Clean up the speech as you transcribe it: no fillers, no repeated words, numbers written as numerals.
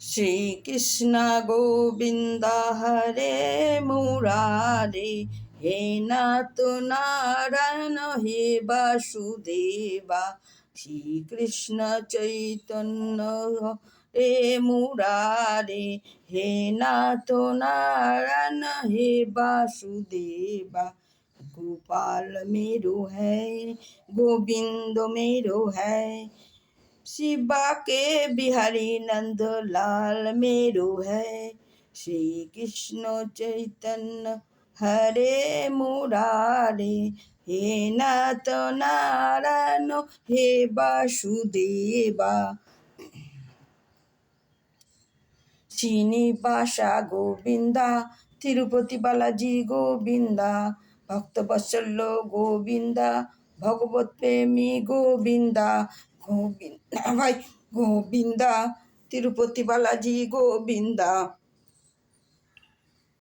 শ্রী কৃষ্ণ গোবিন্দ হরে মুরারে, হে নাথ নারায়ণ হে বাসুদেবা, শ্রী কৃষ্ণ চৈতন্য হে মুরারে, হে নাথ নারায়ণ হে বাসুদেবা। गोपाल मेरो है, गोविंद मेरो है, शिवा के बिहारी नंद लाल मेरो है। श्री कृष्ण चैतन्य हरे मुरारे, हे नाथ नारायण हे वासुदेवा। শ্রীনিবাসা গোবিন্দা, তিরুপতি বালাজি গোবিন্দা, ভক্তবৎসল্য গোবিন্দা, ভগবত প্রেমী গোবিন্দা, গোবিন্দা ভাই গোবিন্দা, তিরুপতি বালাজি গোবিন্দা।